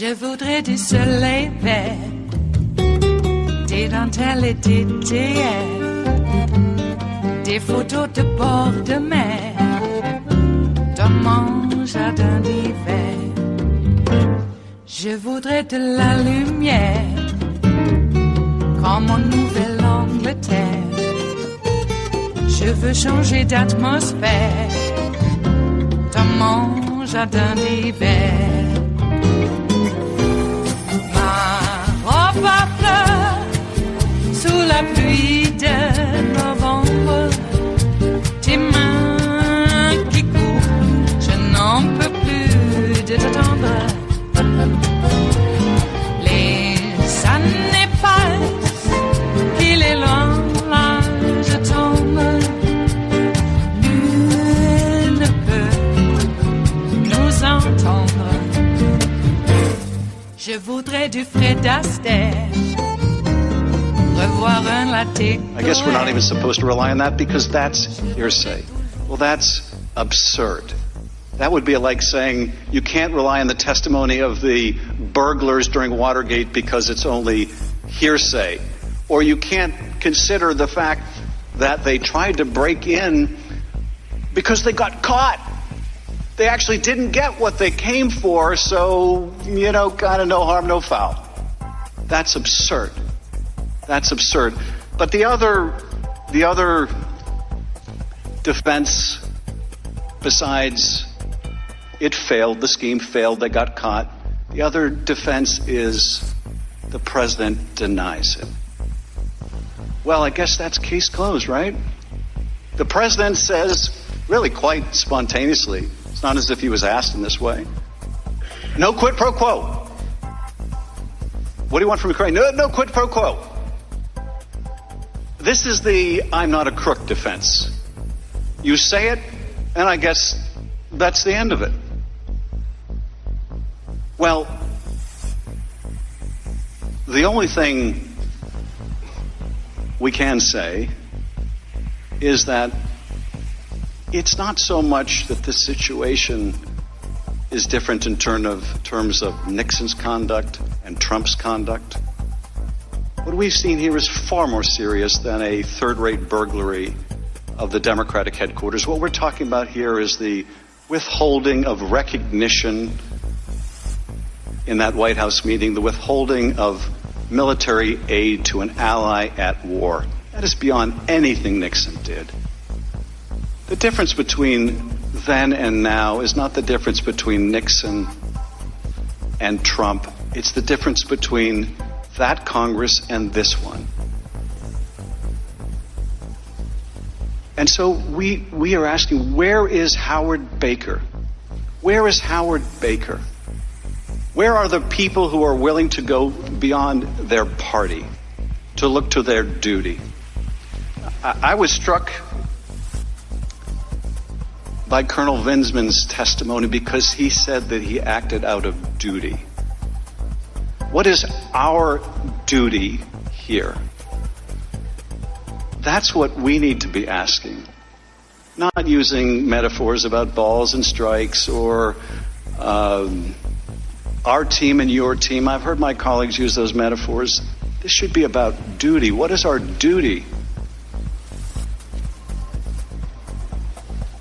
Je voudrais du soleil vert, des dentelles et des théières, des photos de bord de mer, dans mon jardin d'hiver. Je voudrais de la lumière, comme en Nouvelle-Angleterre. Je veux changer d'atmosphère, dans mon jardin d'hiver. Ma fleur sous la pluie de novembre, tes mains qui courent, je n'en peux plus de t'attendre. Les années passent, qu'il est loin, là je tombe. Nul ne peut nous entendre. Je voudrais du Fred Astaire, revoir un latte. I guess we're not even supposed to rely on that because that's hearsay. Well, that's absurd. That would be like saying you can't rely on the testimony of the burglars during Watergate because it's only hearsay. Or you can't consider the fact that they tried to break in because they got caught. They actually didn't get what they came for, so, kind of no harm, no foul. That's absurd. That's absurd. But the other defense, besides it failed, the scheme failed, they got caught, the other defense is the president denies it. Well, I guess that's case closed, right? The president says, really quite spontaneously, it's not as if he was asked in this way, no quid pro quo. What do you want from Ukraine? No quid pro quo. This is the I'm not a crook defense. You say it, and I guess that's the end of it. Well, the only thing we can say is that it's not so much that this situation is different in terms of Nixon's conduct and Trump's conduct. What we've seen here is far more serious than a third-rate burglary of the Democratic headquarters. What we're talking about here is the withholding of recognition in that White House meeting, the withholding of military aid to an ally at war. That is beyond anything Nixon did. The difference between then and now is not the difference between Nixon and Trump. It's the difference between that Congress and this one. And so we are asking, where is Howard Baker? Where is Howard Baker? Where are the people who are willing to go beyond their party, to look to their duty? I was struck by Colonel Vinsman's testimony because he said that he acted out of duty. What is our duty here? That's what we need to be asking. Not using metaphors about balls and strikes or our team and your team. I've heard my colleagues use those metaphors. This should be about duty. What is our duty?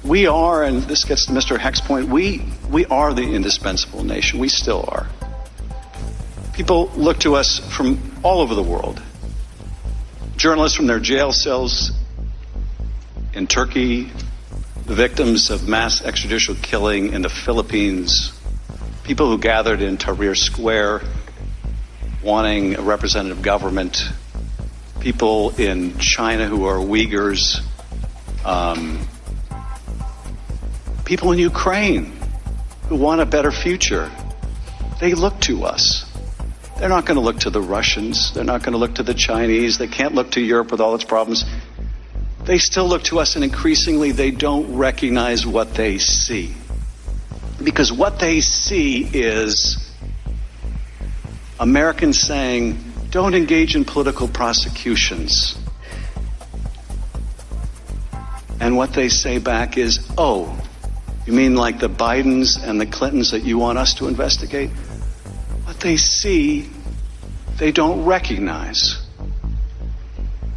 We are, and this gets to Mr. Heck's point, we are the indispensable nation. We still are. People look to us from all over the world. Journalists from their jail cells in Turkey, the victims of mass extrajudicial killing in the Philippines, people who gathered in Tahrir Square wanting a representative government, people in China who are Uyghurs, people in Ukraine who want a better future. They look to us. They're not going to look to the Russians. They're not going to look to the Chinese. They can't look to Europe with all its problems. They still look to us, and increasingly they don't recognize what they see. Because what they see is Americans saying, don't engage in political prosecutions. And what they say back is, oh, you mean like the Bidens and the Clintons that you want us to investigate? What they see, they don't recognize.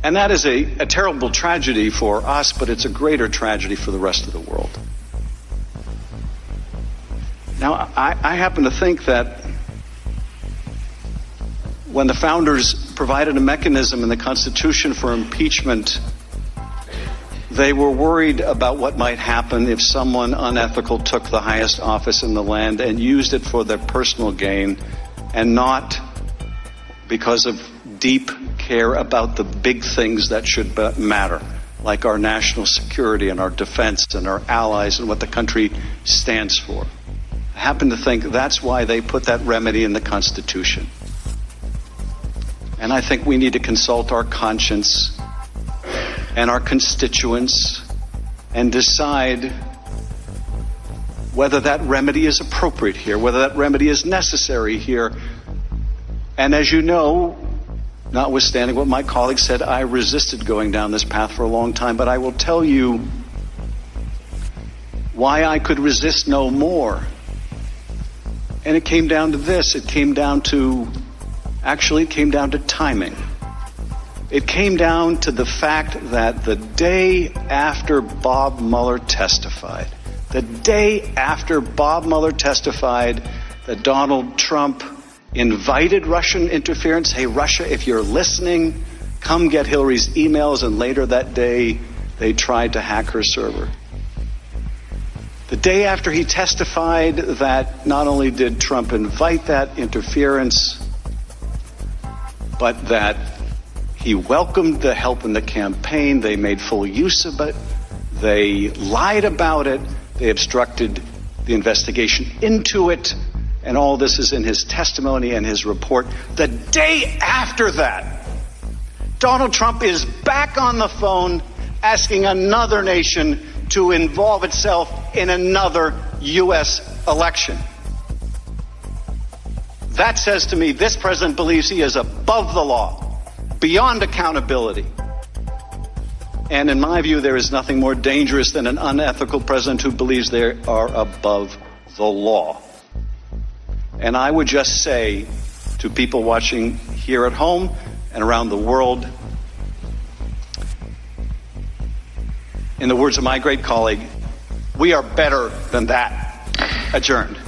And that is a terrible tragedy for us, but it's a greater tragedy for the rest of the world. Now, I happen to think that when the founders provided a mechanism in the Constitution for impeachment, they were worried about what might happen if someone unethical took the highest office in the land and used it for their personal gain and not because of deep care about the big things that should matter, like our national security and our defense and our allies and what the country stands for. I happen to think that's why they put that remedy in the Constitution. And I think we need to consult our conscience and our constituents and decide whether that remedy is appropriate here, whether that remedy is necessary here. And as you know, notwithstanding what my colleague said, I resisted going down this path for a long time, but I will tell you why I could resist no more. And it came down to this. It came down to timing. It came down to the fact that the day after Bob Mueller testified, that Donald Trump invited Russian interference. Hey, Russia, if you're listening, come get Hillary's emails. And later that day, they tried to hack her server. The day after he testified that not only did Trump invite that interference, but that he welcomed the help in the campaign, they made full use of it, they lied about it, they obstructed the investigation into it, and all this is in his testimony and his report. The day after that, Donald Trump is back on the phone asking another nation to involve itself in another U.S. election. That says to me, this president believes he is above the law, beyond accountability. And in my view, there is nothing more dangerous than an unethical president who believes they are above the law. And I would just say to people watching here at home and around the world, in the words of my great colleague, we are better than that. Adjourned.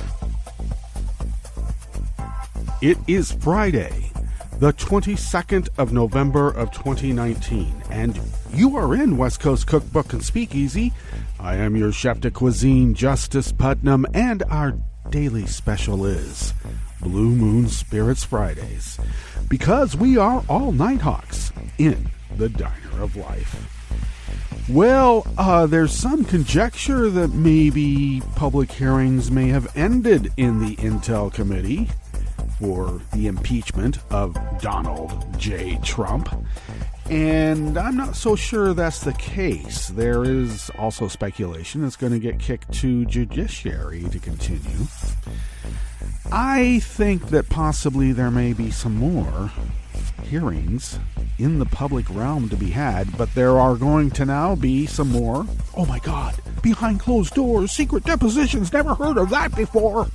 It is Friday, the 22nd of November of 2019, and you are in West Coast Cookbook and Speakeasy. I am your chef de cuisine, Justice Putnam, and our daily special is Blue Moon Spirits Fridays, because we are all Nighthawks in the Diner of Life. Well, there's some conjecture that maybe public hearings may have ended in the Intel Committee for the impeachment of Donald J. Trump, and I'm not so sure that's the case. There is also speculation it's going to get kicked to judiciary to continue. I think that possibly there may be some more hearings in the public realm to be had, but there are going to now be some more, oh my God, behind closed doors, secret depositions, never heard of that before.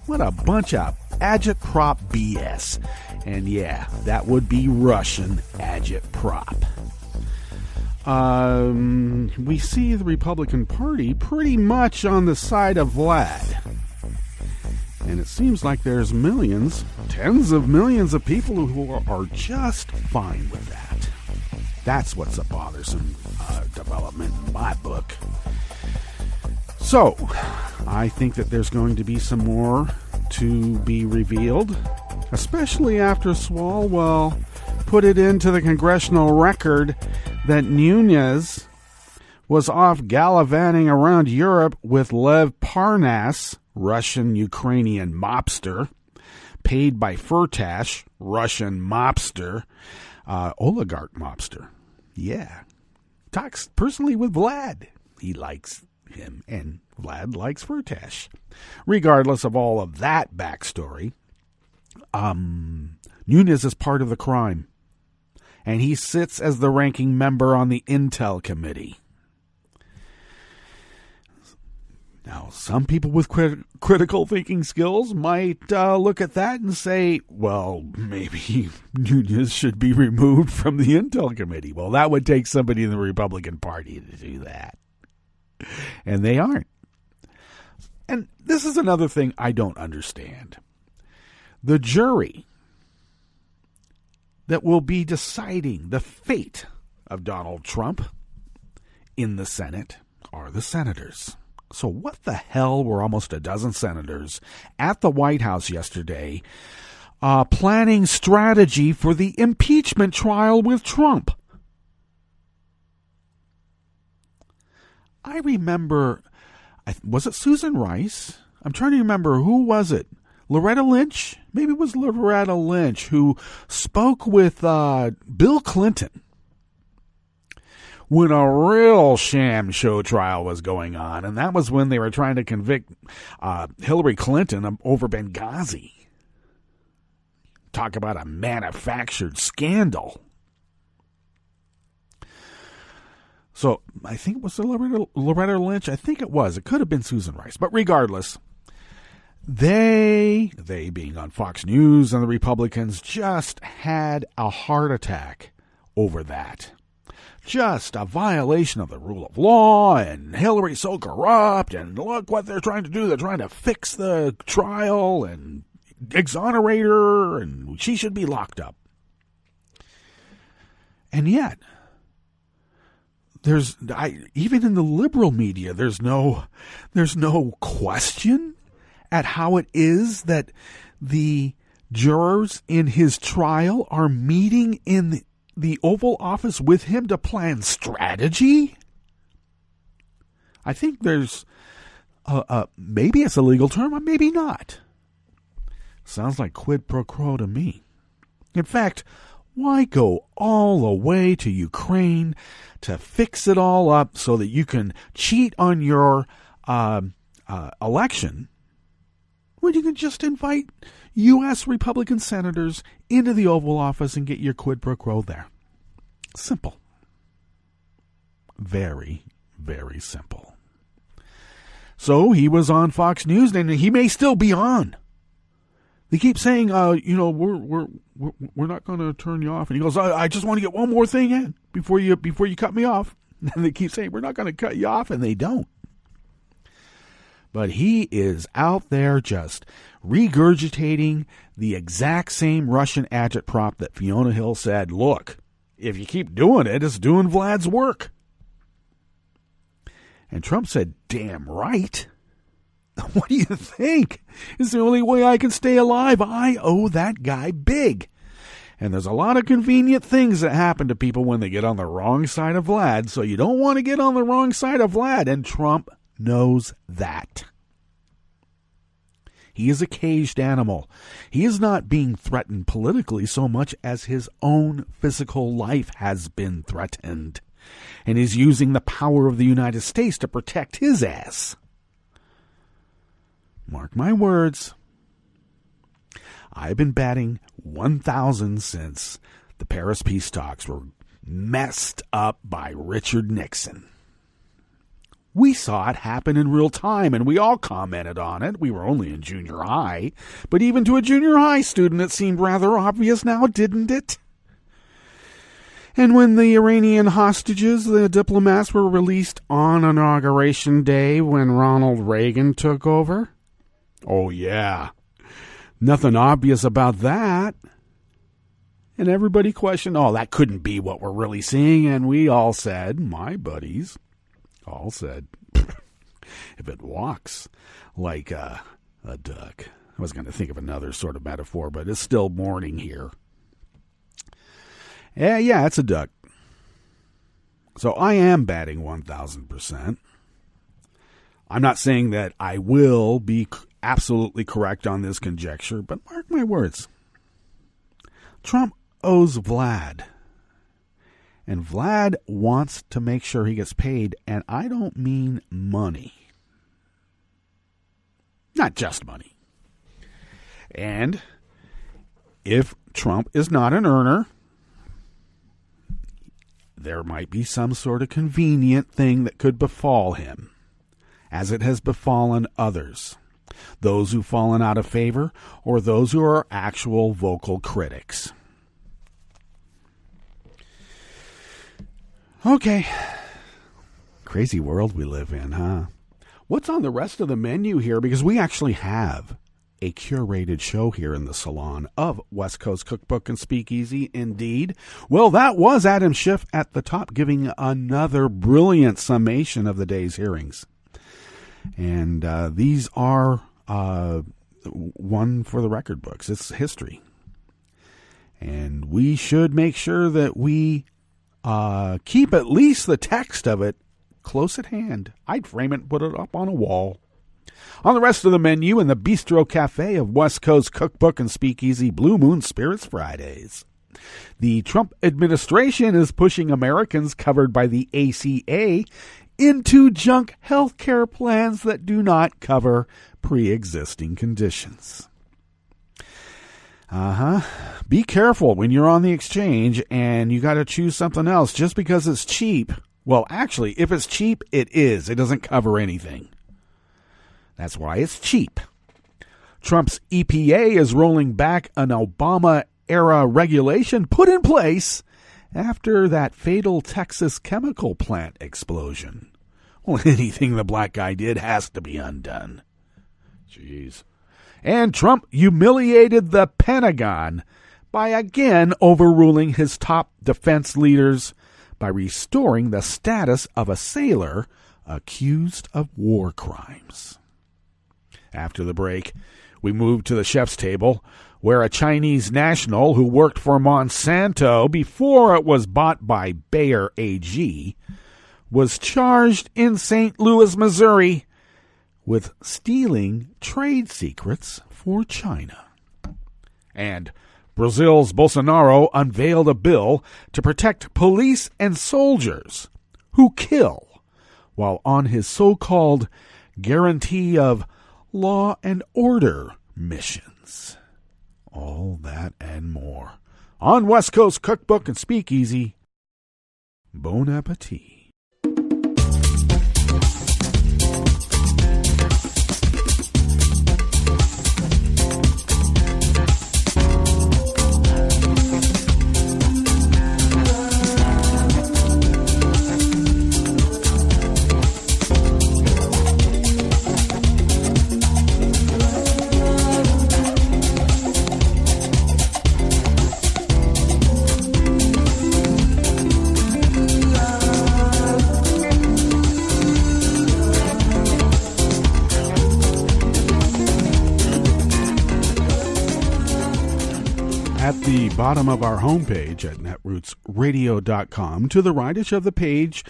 What a bunch of agitprop BS. And yeah, that would be Russian agitprop. We see the Republican Party pretty much on the side of Vlad. And it seems like there's millions, tens of millions of people who are just fine with that. That's what's a bothersome development in my book. So, I think that there's going to be some more to be revealed, especially after Swalwell put it into the congressional record that Nunes was off gallivanting around Europe with Lev Parnas, Russian-Ukrainian mobster, paid by Firtash, Russian mobster, oligarch mobster. Yeah. Talks personally with Vlad. He likes him, and Vlad likes Firtash. Regardless of all of that backstory, Nunes is part of the crime, and he sits as the ranking member on the Intel Committee. Now, some people with critical thinking skills might look at that and say, well, maybe Nunez should be removed from the Intel Committee. Well, that would take somebody in the Republican Party to do that. And they aren't. And this is another thing I don't understand. The jury that will be deciding the fate of Donald Trump in the Senate are the senators. So what the hell were almost a dozen senators at the White House yesterday planning strategy for the impeachment trial with Trump? I remember, was it Susan Rice? I'm trying to remember, who was it? Loretta Lynch? Maybe it was Loretta Lynch who spoke with Bill Clinton when a real sham show trial was going on. And that was when they were trying to convict Hillary Clinton over Benghazi. Talk about a manufactured scandal. So I think it was Loretta Lynch. I think it was. It could have been Susan Rice. But regardless, they being on Fox News and the Republicans, just had a heart attack over that. Just a violation of the rule of law, and Hillary's so corrupt, and look what they're trying to do. They're trying to fix the trial and exonerate her, and she should be locked up. And yet, even in the liberal media, there's no question at how it is that the jurors in his trial are meeting in the Oval Office with him to plan strategy. I think there's maybe it's a legal term, or maybe not. Sounds like quid pro quo to me. In fact, why go all the way to Ukraine to fix it all up so that you can cheat on your election when you can just invite U.S. Republican senators into the Oval Office and get your quid pro quo there? Simple. Very, very simple. So he was on Fox News, and he may still be on. They keep saying, we're not going to turn you off. And he goes, I just want to get one more thing in before you cut me off. And they keep saying, we're not going to cut you off, and they don't. But he is out there just regurgitating the exact same Russian agitprop that Fiona Hill said, look, if you keep doing it, it's doing Vlad's work. And Trump said, damn right. What do you think? It's the only way I can stay alive. I owe that guy big. And there's a lot of convenient things that happen to people when they get on the wrong side of Vlad. So you don't want to get on the wrong side of Vlad. And Trump knows that. He is a caged animal. He is not being threatened politically so much as his own physical life has been threatened. And is using the power of the United States to protect his ass. Mark my words. I've been batting 1,000 since the Paris peace talks were messed up by Richard Nixon. We saw it happen in real time, and we all commented on it. We were only in junior high. But even to a junior high student, it seemed rather obvious now, didn't it? And when the Iranian hostages, the diplomats, were released on Inauguration Day when Ronald Reagan took over, oh yeah, nothing obvious about that. And everybody questioned, oh, that couldn't be what we're really seeing. And we all said, my buddies all said, if it walks like a duck. I was going to think of another sort of metaphor, but it's still morning here. Yeah, it's a duck. So I am batting 1,000%. I'm not saying that I will be absolutely correct on this conjecture, but mark my words. Trump owes Vlad. And Vlad wants to make sure he gets paid, and I don't mean money. Not just money. And if Trump is not an earner, there might be some sort of convenient thing that could befall him. as it has befallen others, those who've fallen out of favor or those who are actual vocal critics. Okay. Crazy world we live in, huh? What's on the rest of the menu here? Because we actually have a curated show here in the salon of West Coast Cookbook and Speakeasy, indeed. Well, that was Adam Schiff at the top, giving another brilliant summation of the day's hearings. And these are one for the record books. It's history. And we should make sure that we keep at least the text of it close at hand. I'd frame it and put it up on a wall. On the rest of the menu in the Bistro Cafe of West Coast Cookbook and Speakeasy, Blue Moon Spirits Fridays. The Trump administration is pushing Americans covered by the ACA into junk health care plans that do not cover pre-existing conditions. Be careful when you're on the exchange and you got to choose something else just because it's cheap. Well, actually, if it's cheap, it is. It doesn't cover anything. That's why it's cheap. Trump's EPA is rolling back an Obama-era regulation put in place after that fatal Texas chemical plant explosion. Well, anything the black guy did has to be undone. Jeez. And Trump humiliated the Pentagon by again overruling his top defense leaders by restoring the status of a sailor accused of war crimes. After the break, we move to the chef's table, where a Chinese national who worked for Monsanto before it was bought by Bayer AG was charged in St. Louis, Missouri, with stealing trade secrets for China. And Brazil's Bolsonaro unveiled a bill to protect police and soldiers who kill while on his so-called guarantee of law and order missions. All that and more on West Coast Cookbook and Speakeasy. Bon appetit. At the bottom of our homepage at netrootsradio.com, to the rightish of the page,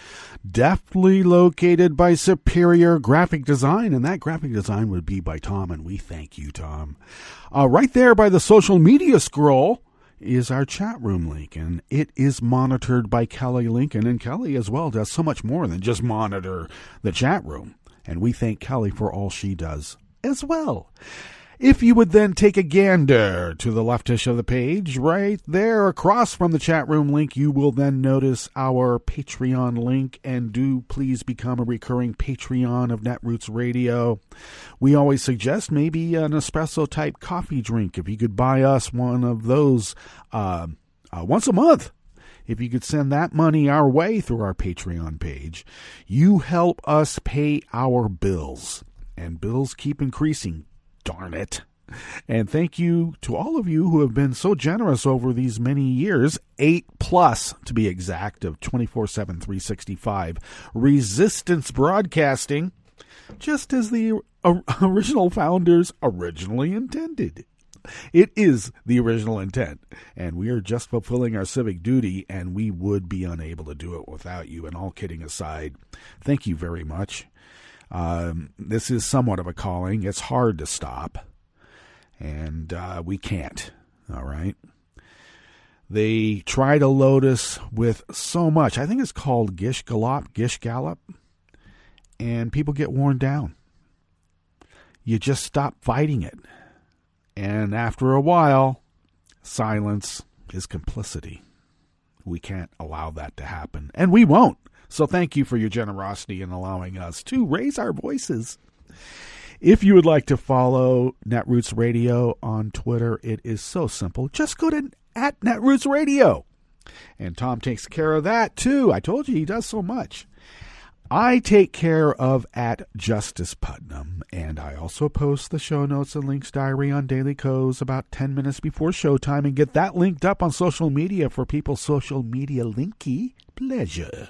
deftly located by Superior Graphic Design, and that graphic design would be by Tom, and we thank you, Tom. Right there by the social media scroll is our chat room link, and it is monitored by Kelly Lincoln, and Kelly as well does so much more than just monitor the chat room, and we thank Kelly for all she does as well. If you would then take a gander to the leftish of the page, right there across from the chat room link, you will then notice our Patreon link, and do please become a recurring Patreon of Netroots Radio. We always suggest maybe an espresso type coffee drink. If you could buy us one of those once a month, if you could send that money our way through our Patreon page, you help us pay our bills, and bills keep increasing. Darn it. And thank you to all of you who have been so generous over these many years, 8+ to be exact, of 24/7, 365 Resistance Broadcasting, just as the original founders originally intended. It is the original intent, and we are just fulfilling our civic duty, and we would be unable to do it without you. And all kidding aside, thank you very much. This is somewhat of a calling. It's hard to stop, and we can't, all right? They try to load us with so much. I think it's called Gish Gallop, and people get worn down. You just stop fighting it, and after a while, silence is complicity. We can't allow that to happen, and we won't. So thank you for your generosity in allowing us to raise our voices. If you would like to follow Netroots Radio on Twitter, it is so simple. Just go to @Netroots Radio. And Tom takes care of that, too. I told you he does so much. I take care of @JusticePutnam, and I also post the show notes and links diary on Daily Co's about 10 minutes before showtime and get that linked up on social media for people's social media linky pleasure.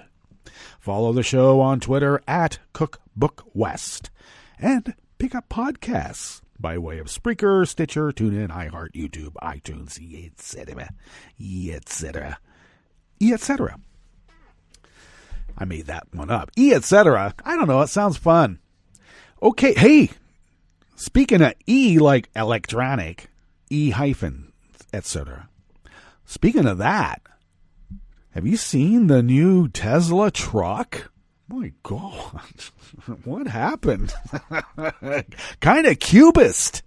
Follow the show on Twitter @CookbookWest and pick up podcasts by way of Spreaker, Stitcher, TuneIn, iHeart, YouTube, iTunes, etc., etc., etc. I made that one up. Etc. I don't know. It sounds fun. Okay. Hey, speaking of E like electronic, etc. Speaking of that, have you seen the new Tesla truck? My God, what happened? Kind of cubist.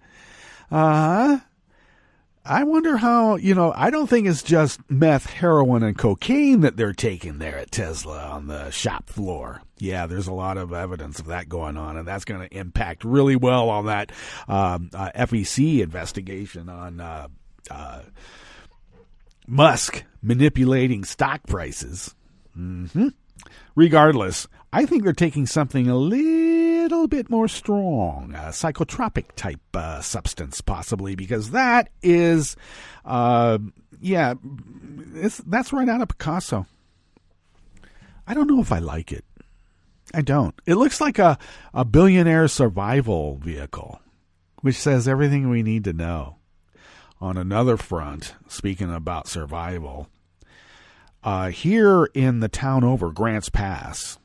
I wonder how, I don't think it's just meth, heroin, and cocaine that they're taking there at Tesla on the shop floor. Yeah, there's a lot of evidence of that going on, and that's going to impact really well on that FEC investigation on Musk manipulating stock prices. Regardless, I think they're taking something a little bit more strong, a psychotropic type substance possibly, because that is, that's right out of Picasso. I don't know if I like it. I don't. It looks like a billionaire survival vehicle, which says everything we need to know. On another front, speaking about survival, here in the town over Grants Pass,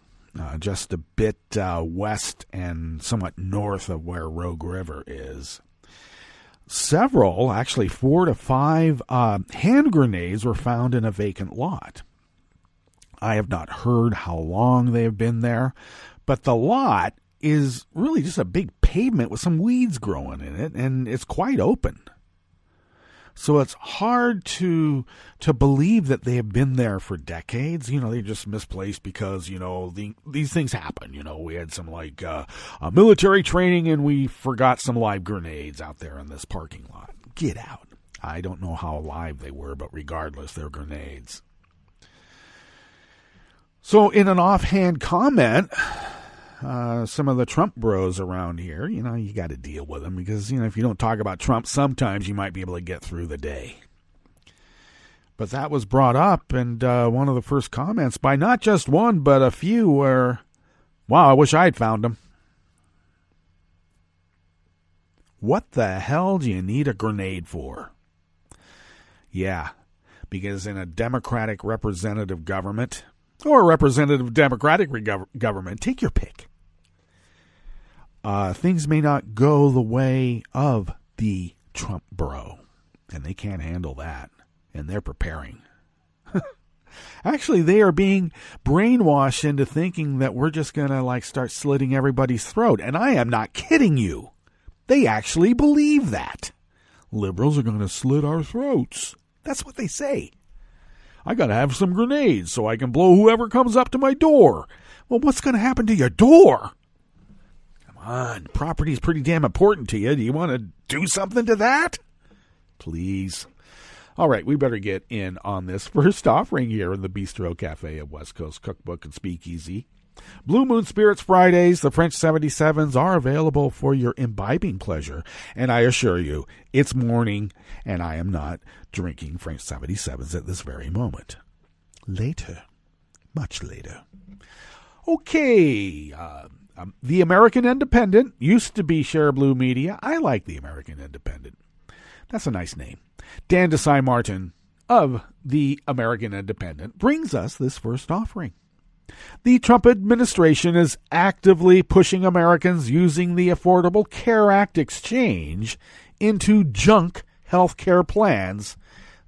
just a bit west and somewhat north of where Rogue River is, several, actually 4 to 5 hand grenades were found in a vacant lot. I have not heard how long they have been there, but the lot is really just a big pavement with some weeds growing in it, and it's quite open. So it's hard to believe that they have been there for decades. They're just misplaced because, these things happen. We had some military training and we forgot some live grenades out there in this parking lot. Get out. I don't know how live they were, but regardless, they're grenades. So in an offhand comment, some of the Trump bros around here, you got to deal with them because, if you don't talk about Trump, sometimes you might be able to get through the day. But that was brought up, and one of the first comments by not just one, but a few were, wow, I wish I had found him. What the hell do you need a grenade for? Yeah, because in a Democratic representative government, or a representative Democratic government, take your pick, things may not go the way of the Trump bro, and they can't handle that, and they're preparing. Actually, they are being brainwashed into thinking that we're just going to start slitting everybody's throat, and I am not kidding you. They actually believe that. Liberals are going to slit our throats. That's what they say. I got to have some grenades so I can blow whoever comes up to my door. Well, what's going to happen to your door? Come on, property's pretty damn important to you. Do you want to do something to that? Please. All right, we better get in on this first offering here in the Bistro Cafe at West Coast Cookbook and Speakeasy. Blue Moon Spirits Fridays, the French 77s, are available for your imbibing pleasure. And I assure you, it's morning, and I am not drinking French 77s at this very moment. Later. Much later. Okay. The American Independent used to be Share Blue Media. I like the American Independent. That's a nice name. Dan Desai Martin of the American Independent brings us this first offering. The Trump administration is actively pushing Americans using the Affordable Care Act exchange into junk health care plans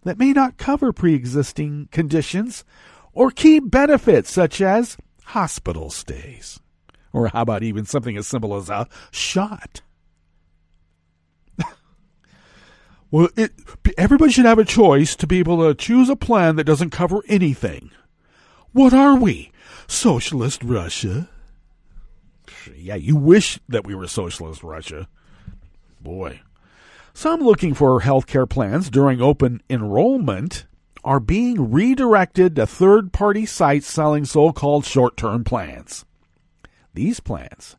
that may not cover pre-existing conditions or key benefits such as hospital stays. Or how about even something as simple as a shot? Well, everybody should have a choice to be able to choose a plan that doesn't cover anything. What are we? Socialist Russia. Yeah, you wish that we were socialist Russia. Boy. Some looking for health care plans during open enrollment are being redirected to third-party sites selling so-called short-term plans. These plans,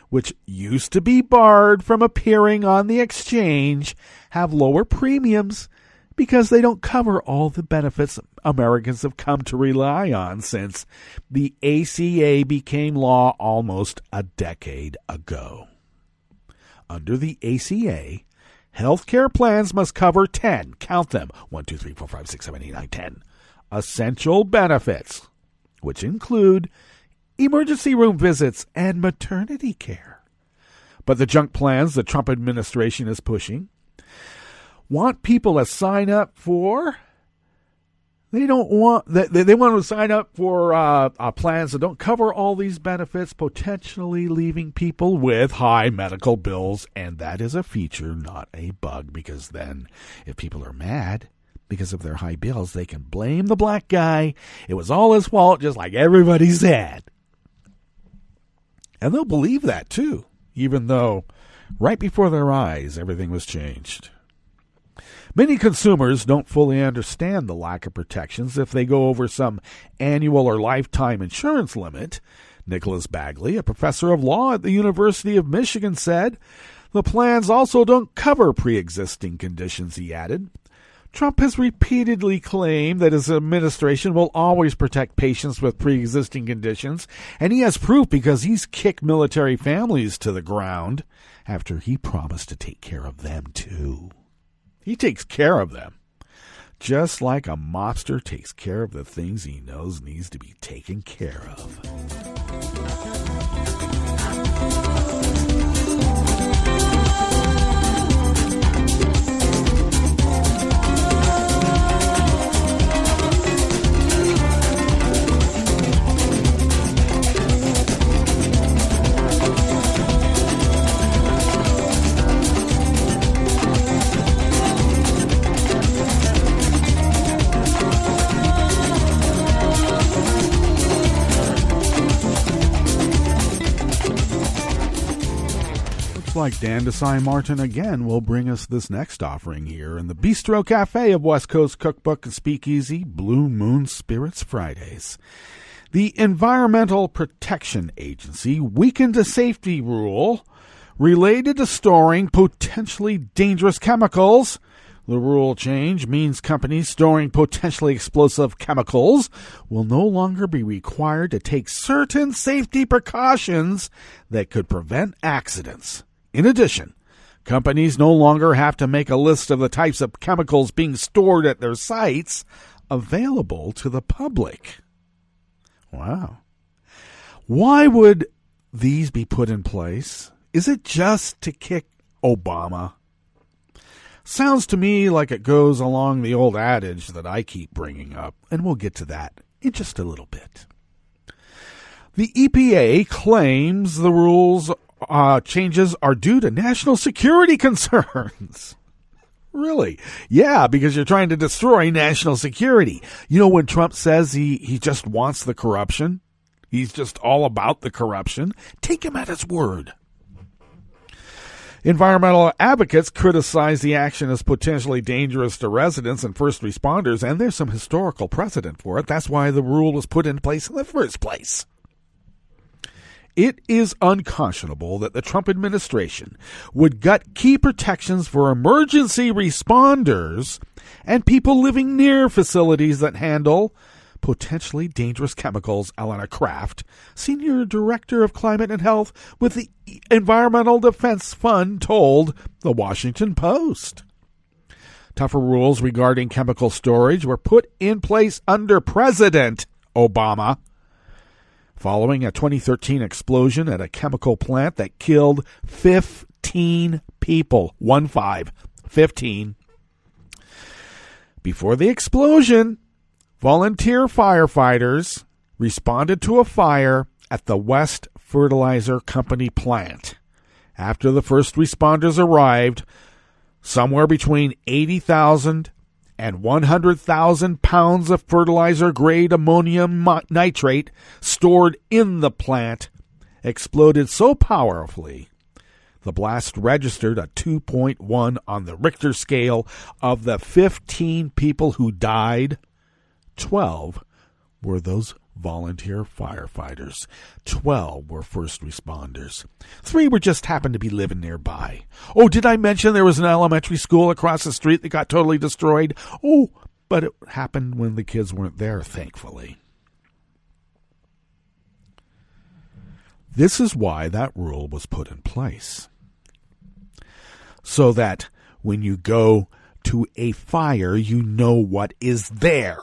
which used to be barred from appearing on the exchange, have lower premiums because they don't cover all the benefits Americans have come to rely on since the ACA became law almost a decade ago. Under the ACA, health care plans must cover 10, count them, 1, 2, 3, 4, 5, 6, 7, 8, 9, 10, essential benefits, which include emergency room visits and maternity care. But the junk plans the Trump administration is pushing want people to sign up for. They want to sign up for plans that don't cover all these benefits, potentially leaving people with high medical bills. And that is a feature, not a bug, because then if people are mad because of their high bills, they can blame the black guy. It was all his fault, just like everybody said. And they'll believe that, too, even though right before their eyes, everything was changed. Many consumers don't fully understand the lack of protections if they go over some annual or lifetime insurance limit. Nicholas Bagley, a professor of law at the University of Michigan, said, "The plans also don't cover pre-existing conditions," he added. Trump has repeatedly claimed that his administration will always protect patients with pre-existing conditions, and he has proof because he's kicked military families to the ground after he promised to take care of them, too. He takes care of them, just like a mobster takes care of the things he knows needs to be taken care of. Like Dan Desai Martin again will bring us this next offering here in the Bistro Cafe of West Coast Cookbook and Speakeasy, Blue Moon Spirits Fridays. The Environmental Protection Agency weakened a safety rule related to storing potentially dangerous chemicals. The rule change means companies storing potentially explosive chemicals will no longer be required to take certain safety precautions that could prevent accidents. In addition, companies no longer have to make a list of the types of chemicals being stored at their sites available to the public. Wow. Why would these be put in place? Is it just to kick Obama? Sounds to me like it goes along the old adage that I keep bringing up, and we'll get to that in just a little bit. The EPA claims the rules changes are due to national security concerns. Really? Yeah, because you're trying to destroy national security. You know, when Trump says he just wants the corruption, he's just all about the corruption, take him at his word. Environmental advocates criticize the action as potentially dangerous to residents and first responders, and there's some historical precedent for it. That's why the rule was put in place in the first place. It is unconscionable that the Trump administration would gut key protections for emergency responders and people living near facilities that handle potentially dangerous chemicals. Elena Kraft, Senior Director of Climate and Health with the Environmental Defense Fund, told the Washington Post. Tougher rules regarding chemical storage were put in place under President Obama, following a 2013 explosion at a chemical plant that killed 15 people. 15. Before the explosion, volunteer firefighters responded to a fire at the West Fertilizer Company plant. After the first responders arrived, somewhere between 80,000 and 100,000 pounds of fertilizer-grade ammonium nitrate stored in the plant exploded so powerfully the blast registered a 2.1 on the Richter scale. Of the 15 people who died, 12 were those volunteer firefighters. 12 were first responders. 3 were just happened to be living nearby. Oh, did I mention there was an elementary school across the street that got totally destroyed? Oh, but it happened when the kids weren't there, thankfully. This is why that rule was put in place. So that when you go to a fire, you know what is there.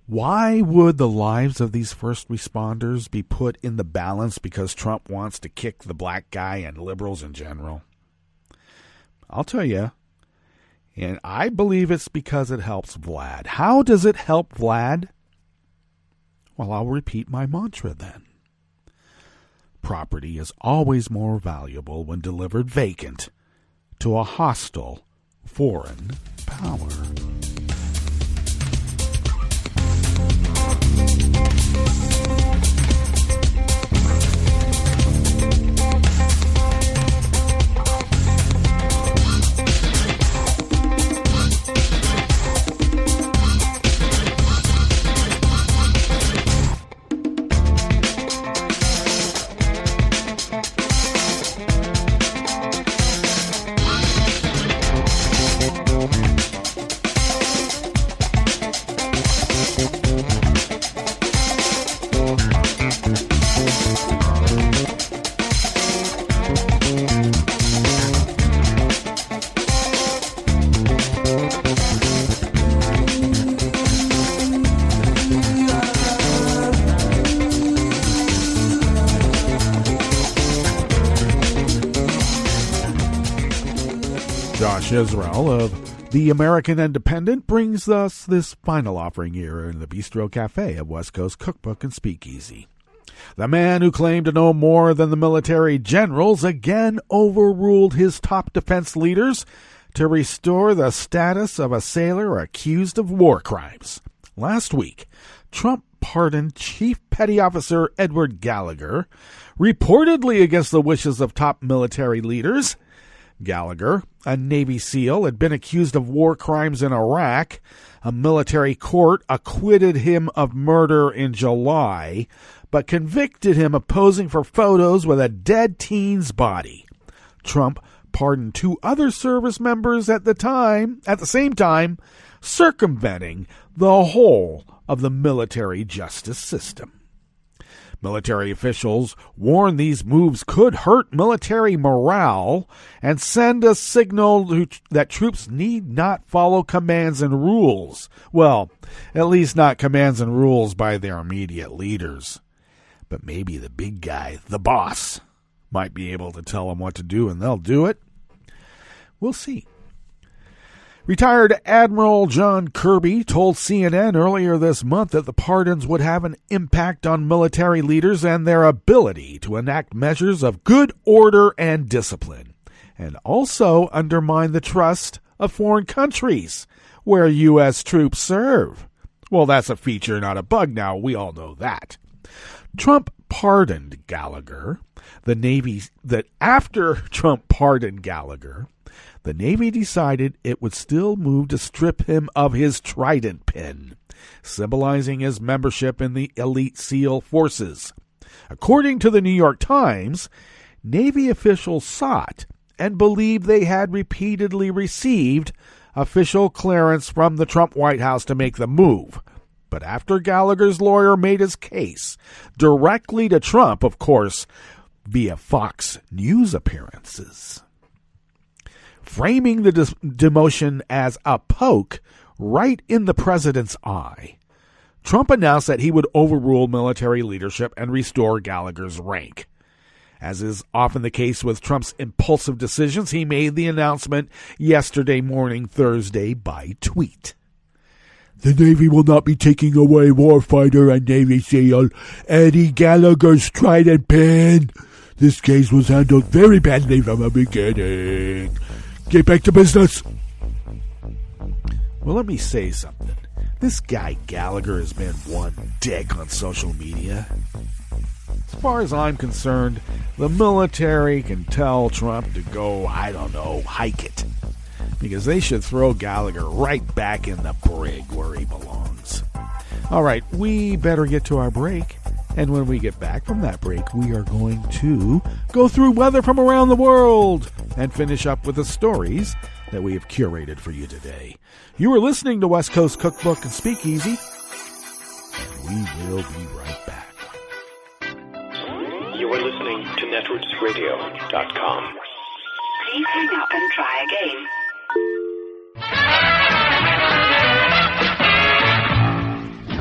Why would the lives of these first responders be put in the balance because Trump wants to kick the black guy and liberals in general? I'll tell you, and I believe it's because it helps Vlad. How does it help Vlad? Well, I'll repeat my mantra then. Property is always more valuable when delivered vacant to a hostile foreign power. Israel of The American Independent brings us this final offering here in the Bistro Cafe of West Coast Cookbook and Speakeasy. The man who claimed to know more than the military generals again overruled his top defense leaders to restore the status of a sailor accused of war crimes. Last week, Trump pardoned Chief Petty Officer Edward Gallagher, reportedly against the wishes of top military leaders. Gallagher, a Navy SEAL, had been accused of war crimes in Iraq. A military court acquitted him of murder in July, but convicted him of posing for photos with a dead teen's body. Trump pardoned 2 other service members at the same time, circumventing the whole of the military justice system. Military officials warn these moves could hurt military morale and send a signal that troops need not follow commands and rules. Well, at least not commands and rules by their immediate leaders. But maybe the big guy, the boss, might be able to tell them what to do and they'll do it. We'll see. Retired Admiral John Kirby told CNN earlier this month that the pardons would have an impact on military leaders and their ability to enact measures of good order and discipline, and also undermine the trust of foreign countries where U.S. troops serve. Well, that's a feature, not a bug now. We all know that. Trump pardoned Gallagher. After Trump pardoned Gallagher, the Navy decided it would still move to strip him of his trident pin, symbolizing his membership in the elite SEAL forces. According to the New York Times, Navy officials sought and believed they had repeatedly received official clearance from the Trump White House to make the move. But after Gallagher's lawyer made his case directly to Trump, of course, via Fox News appearances, framing the demotion as a poke right in the president's eye, Trump announced that he would overrule military leadership and restore Gallagher's rank. As is often the case with Trump's impulsive decisions, he made the announcement yesterday morning, Thursday, by tweet. The Navy will not be taking away warfighter and Navy SEAL Eddie Gallagher's trident pin. This case was handled very badly from the beginning. Get back to business. Well, let me say something. This guy Gallagher has been one dick on social media. As far as I'm concerned, the military can tell Trump to go, hike it. Because they should throw Gallagher right back in the brig where he belongs. All right, we better get to our break. And when we get back from that break, we are going to go through weather from around the world and finish up with the stories that we have curated for you today. You are listening to West Coast Cookbook and Speakeasy, and we will be right back. You are listening to netrootsradio.com. Please hang up and try again.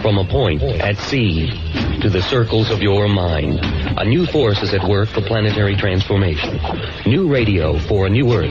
From a point at sea to the circles of your mind, a new force is at work for planetary transformation. New radio for a new Earth.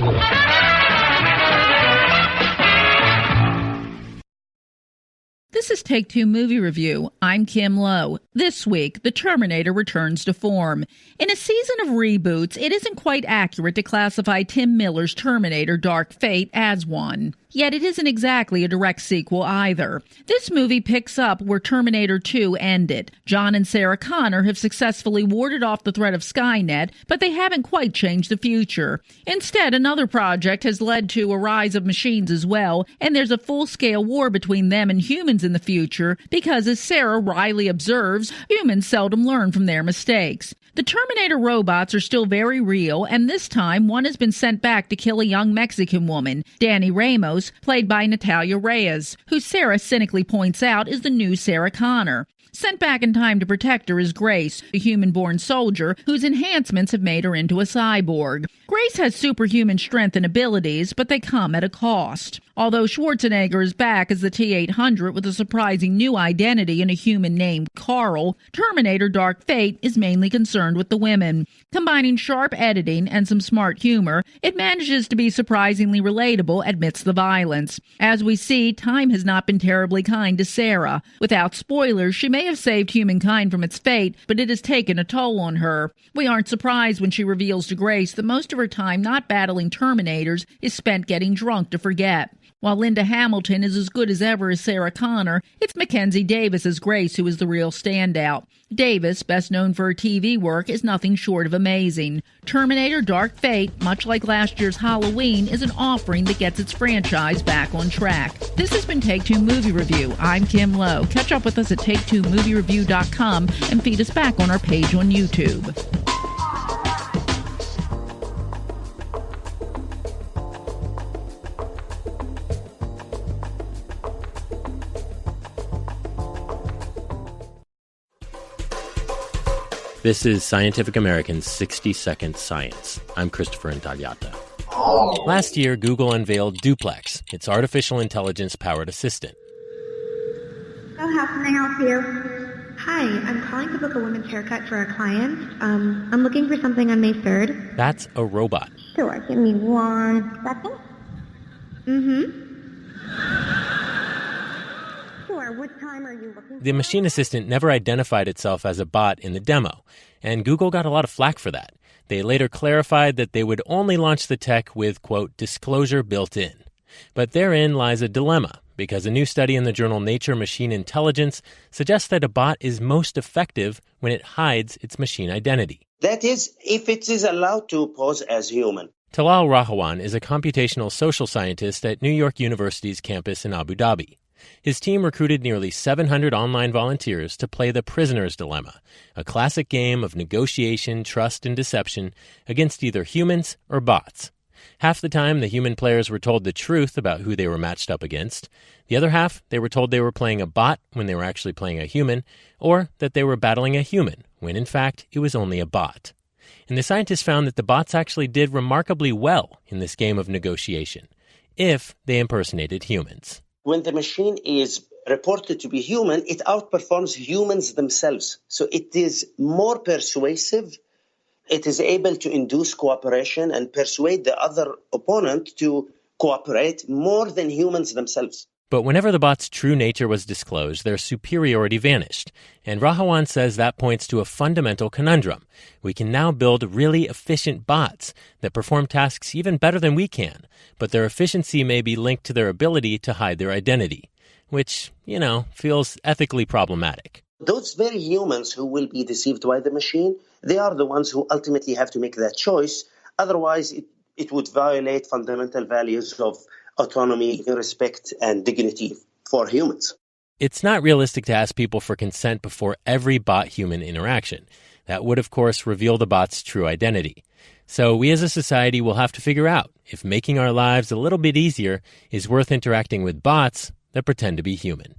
This is Take Two Movie Review. I'm Kim Lowe. This week, The Terminator returns to form. In a season of reboots, it isn't quite accurate to classify Tim Miller's Terminator Dark Fate as one. Yet it isn't exactly a direct sequel either. This movie picks up where Terminator 2 ended. John and Sarah Connor have successfully warded off the threat of Skynet, but they haven't quite changed the future. Instead, another project has led to a rise of machines as well, and there's a full-scale war between them and humans in the future because, as Sarah wryly observes, humans seldom learn from their mistakes. The Terminator robots are still very real, and this time one has been sent back to kill a young Mexican woman, Danny Ramos, played by Natalia Reyes, who Sarah cynically points out is the new Sarah Connor. Sent back in time to protect her is Grace, a human-born soldier whose enhancements have made her into a cyborg. Grace has superhuman strength and abilities, but they come at a cost. Although Schwarzenegger is back as the T-800 with a surprising new identity and a human named Carl, Terminator Dark Fate is mainly concerned with the women. Combining sharp editing and some smart humor, it manages to be surprisingly relatable amidst the violence. As we see, time has not been terribly kind to Sarah. Without spoilers, she may have saved humankind from its fate, but it has taken a toll on her. We aren't surprised when she reveals to Grace that most of her time not battling Terminators is spent getting drunk to forget. While Linda Hamilton is as good as ever as Sarah Connor, it's Mackenzie Davis as Grace who is the real standout. Davis, best known for her TV work, is nothing short of amazing. Terminator Dark Fate, much like last year's Halloween, is an offering that gets its franchise back on track. This has been Take Two Movie Review. I'm Kim Lowe. Catch up with us at take2moviereview.com and feed us back on our page on YouTube. This is Scientific American's 60-Second Science. I'm Christopher Intagliata. Last year, Google unveiled Duplex, its artificial intelligence-powered assistant. So how can I help you? Hi, I'm calling to book a women's haircut for a client. I'm looking for something on May 3rd. That's a robot. Sure, give me 1 second. Sure, what time are you looking for? The machine assistant never identified itself as a bot in the demo, and Google got a lot of flack for that. They later clarified that they would only launch the tech with, quote, disclosure built in. But therein lies a dilemma, because a new study in the journal Nature Machine Intelligence suggests that a bot is most effective when it hides its machine identity. That is, if it is allowed to pose as human. Talal Rahawan is a computational social scientist at New York University's campus in Abu Dhabi. His team recruited nearly 700 online volunteers to play the prisoner's dilemma, a classic game of negotiation, trust, and deception against either humans or bots. Half the time, the human players were told the truth about who they were matched up against. The other half, they were told they were playing a bot when they were actually playing a human, or that they were battling a human when, in fact, it was only a bot. And the scientists found that the bots actually did remarkably well in this game of negotiation, if they impersonated humans. When the machine is reported to be human, it outperforms humans themselves. So it is more persuasive. It is able to induce cooperation and persuade the other opponent to cooperate more than humans themselves. But whenever the bot's true nature was disclosed, their superiority vanished. And Rahawan says that points to a fundamental conundrum. We can now build really efficient bots that perform tasks even better than we can, but their efficiency may be linked to their ability to hide their identity, which, feels ethically problematic. Those very humans who will be deceived by the machine, they are the ones who ultimately have to make that choice. Otherwise, it would violate fundamental values of autonomy, respect, and dignity for humans. It's not realistic to ask people for consent before every bot-human interaction. That would, of course, reveal the bot's true identity. So we as a society will have to figure out if making our lives a little bit easier is worth interacting with bots that pretend to be human.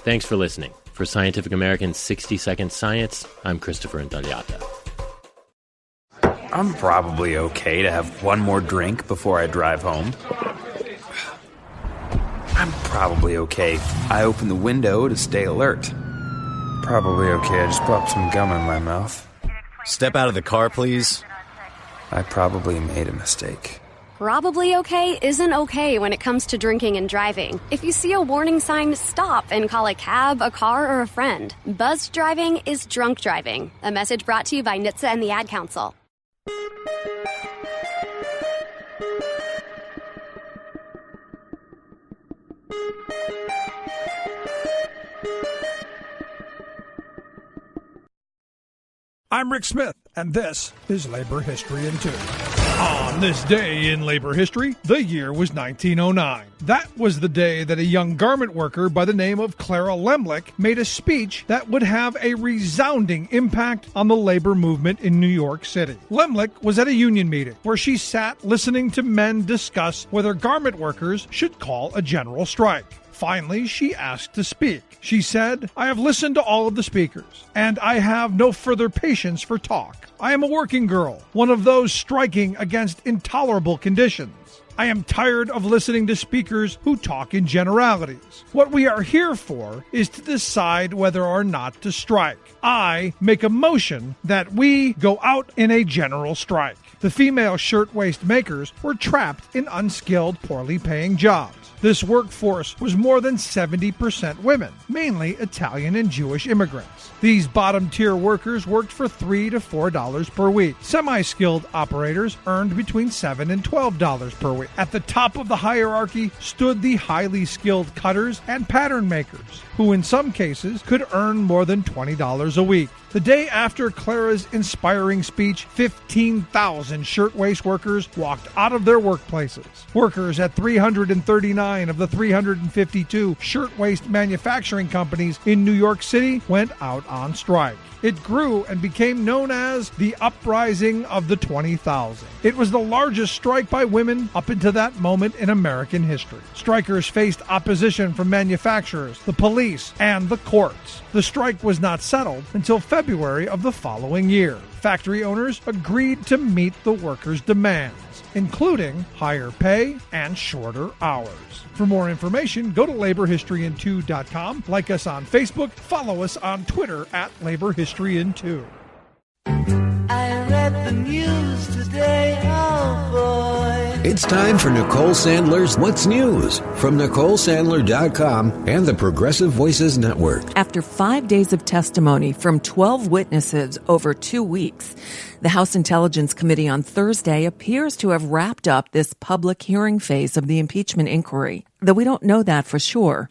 Thanks for listening. For Scientific American's 60-Second Science, I'm Christopher Intagliata. I'm probably okay to have one more drink before I drive home. I'm probably okay. I open the window to stay alert. Probably okay. I just popped some gum in my mouth. Step out of the car, please. I probably made a mistake. Probably okay isn't okay when it comes to drinking and driving. If you see a warning sign, stop and call a cab, a car, or a friend. Buzzed driving is drunk driving. A message brought to you by NHTSA and the Ad Council. I'm Rick Smith, and this is Labor History in 2. On this day in labor history, the year was 1909. That was the day that a young garment worker by the name of Clara Lemlich made a speech that would have a resounding impact on the labor movement in New York City. Lemlich was at a union meeting where she sat listening to men discuss whether garment workers should call a general strike. Finally, she asked to speak. She said, "I have listened to all of the speakers, and I have no further patience for talk. I am a working girl, one of those striking against intolerable conditions. I am tired of listening to speakers who talk in generalities. What we are here for is to decide whether or not to strike. I make a motion that we go out in a general strike." The female shirtwaist makers were trapped in unskilled, poorly paying jobs. This workforce was more than 70% women, mainly Italian and Jewish immigrants. These bottom-tier workers worked for $3 to $4 per week. Semi-skilled operators earned between $7 and $12 per week. At the top of the hierarchy stood the highly skilled cutters and pattern makers, who in some cases could earn more than $20 a week. The day after Clara's inspiring speech, 15,000 shirtwaist workers walked out of their workplaces. Workers at 339 of the 352 shirtwaist manufacturing companies in New York City went out on strike. It grew and became known as the Uprising of the 20,000. It was the largest strike by women up until that moment in American history. Strikers faced opposition from manufacturers, the police, and the courts. The strike was not settled until February of the following year. Factory owners agreed to meet the workers' demands, including higher pay and shorter hours. For more information, go to laborhistoryin2.com, like us on Facebook, follow us on Twitter at laborhistoryin2. I read the news today, oh boy. It's time for Nicole Sandler's What's News from NicoleSandler.com and the Progressive Voices Network. After 5 days of testimony from 12 witnesses over 2 weeks, the House Intelligence Committee on Thursday appears to have wrapped up this public hearing phase of the impeachment inquiry, though we don't know that for sure.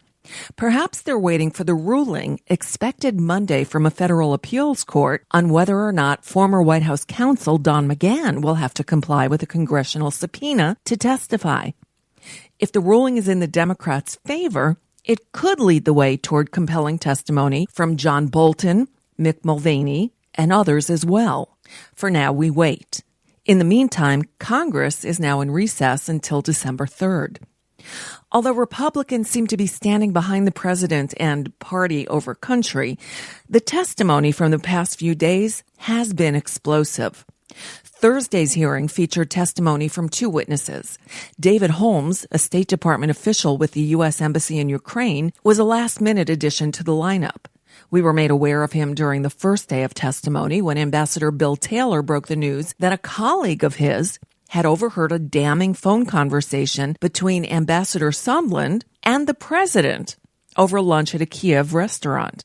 Perhaps they're waiting for the ruling expected Monday from a federal appeals court on whether or not former White House counsel Don McGahn will have to comply with a congressional subpoena to testify. If the ruling is in the Democrats' favor, it could lead the way toward compelling testimony from John Bolton, Mick Mulvaney, and others as well. For now, we wait. In the meantime, Congress is now in recess until December 3rd. Although Republicans seem to be standing behind the president and party over country, the testimony from the past few days has been explosive. Thursday's hearing featured testimony from 2 witnesses. David Holmes, a State Department official with the U.S. Embassy in Ukraine, was a last-minute addition to the lineup. We were made aware of him during the first day of testimony when Ambassador Bill Taylor broke the news that a colleague of his had overheard a damning phone conversation between Ambassador Sondland and the president over lunch at a Kiev restaurant.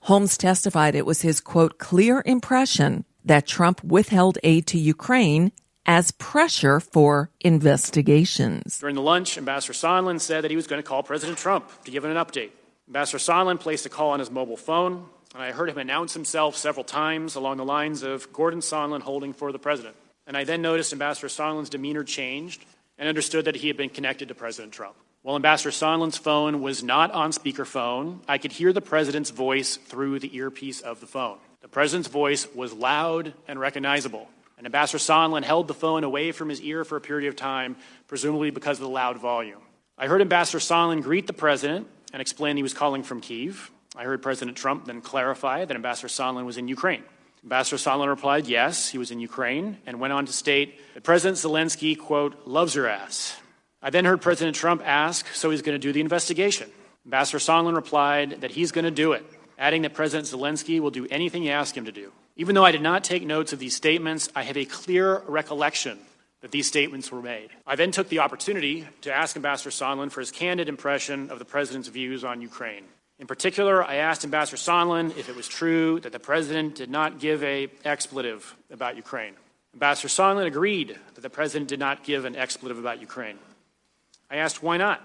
Holmes testified it was his, quote, clear impression that Trump withheld aid to Ukraine as pressure for investigations. During the lunch, Ambassador Sondland said that he was going to call President Trump to give him an update. Ambassador Sondland placed a call on his mobile phone, and I heard him announce himself several times along the lines of Gordon Sondland holding for the president. And I then noticed Ambassador Sondland's demeanor changed and understood that he had been connected to President Trump. While Ambassador Sondland's phone was not on speakerphone, I could hear the president's voice through the earpiece of the phone. The president's voice was loud and recognizable. And Ambassador Sondland held the phone away from his ear for a period of time, presumably because of the loud volume. I heard Ambassador Sondland greet the president and explain he was calling from Kyiv. I heard President Trump then clarify that Ambassador Sondland was in Ukraine. Ambassador Sondland replied, yes, he was in Ukraine, and went on to state that President Zelensky, quote, loves your ass. I then heard President Trump ask, so he's going to do the investigation. Ambassador Sondland replied that he's going to do it, adding that President Zelensky will do anything you ask him to do. Even though I did not take notes of these statements, I have a clear recollection that these statements were made. I then took the opportunity to ask Ambassador Sondland for his candid impression of the president's views on Ukraine. In particular, I asked Ambassador Sondland if it was true that the president did not give an expletive about Ukraine. Ambassador Sondland agreed that the president did not give an expletive about Ukraine. I asked why not.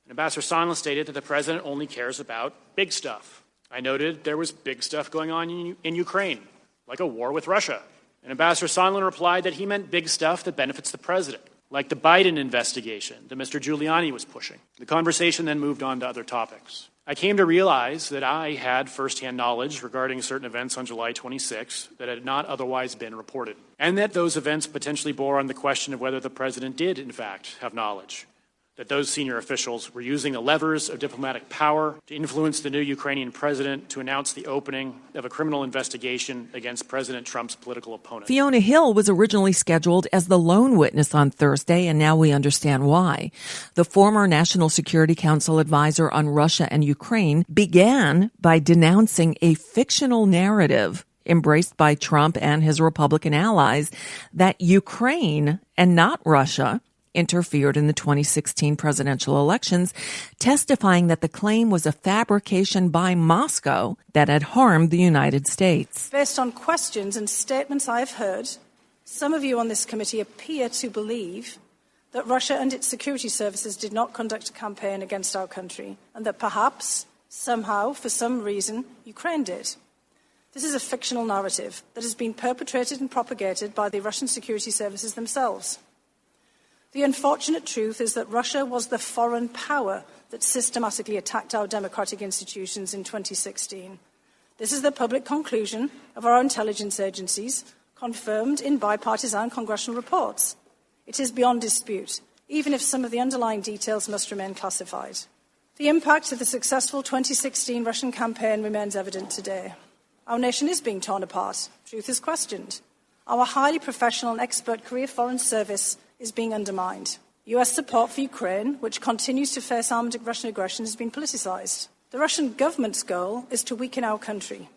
And Ambassador Sondland stated that the president only cares about big stuff. I noted there was big stuff going on in Ukraine, like a war with Russia. And Ambassador Sondland replied that he meant big stuff that benefits the president, like the Biden investigation that Mr. Giuliani was pushing. The conversation then moved on to other topics. I came to realize that I had firsthand knowledge regarding certain events on July 26 that had not otherwise been reported, and that those events potentially bore on the question of whether the president did, in fact, have knowledge, that those senior officials were using the levers of diplomatic power to influence the new Ukrainian president to announce the opening of a criminal investigation against President Trump's political opponent. Fiona Hill was originally scheduled as the lone witness on Thursday, and now we understand why. The former National Security Council advisor on Russia and Ukraine began by denouncing a fictional narrative embraced by Trump and his Republican allies that Ukraine and not Russia interfered in the 2016 presidential elections, testifying that the claim was a fabrication by Moscow that had harmed the United States. Based on questions and statements I have heard, some of you on this committee appear to believe that Russia and its security services did not conduct a campaign against our country, and that perhaps, somehow, for some reason, Ukraine did. This is a fictional narrative that has been perpetrated and propagated by the Russian security services themselves. The unfortunate truth is that Russia was the foreign power that systematically attacked our democratic institutions in 2016. This is the public conclusion of our intelligence agencies, confirmed in bipartisan congressional reports. It is beyond dispute, even if some of the underlying details must remain classified. The impact of the successful 2016 Russian campaign remains evident today. Our nation is being torn apart. Truth is questioned. Our highly professional and expert career foreign service is being undermined. US support for Ukraine, which continues to face armed Russian aggression, has been politicized. The Russian government's goal is to weaken our country,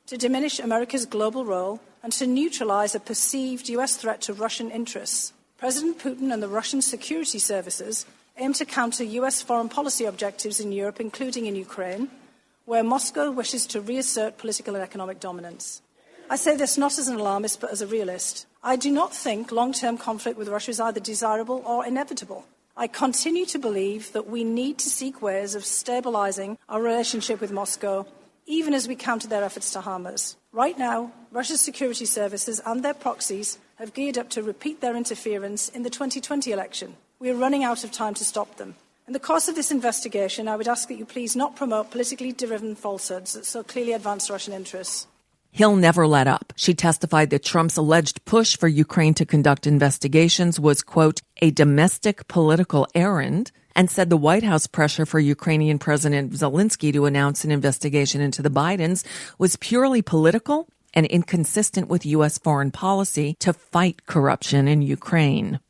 to diminish America's global role, and to neutralize a perceived US threat to Russian interests. President Putin and the Russian security services aim to counter US foreign policy objectives in Europe, including in Ukraine, where Moscow wishes to reassert political and economic dominance. I say this not as an alarmist, but as a realist. I do not think long-term conflict with Russia is either desirable or inevitable. I continue to believe that we need to seek ways of stabilizing our relationship with Moscow, even as we counter their efforts to harm us. Right now, Russia's security services and their proxies have geared up to repeat their interference in the 2020 election. We are running out of time to stop them. In the course of this investigation, I would ask that you please not promote politically driven falsehoods that so clearly advance Russian interests. Hill never let up. She testified that Trump's alleged push for Ukraine to conduct investigations was, quote, a domestic political errand, and said the White House pressure for Ukrainian President Zelensky to announce an investigation into the Bidens was purely political and inconsistent with U.S. foreign policy to fight corruption in Ukraine.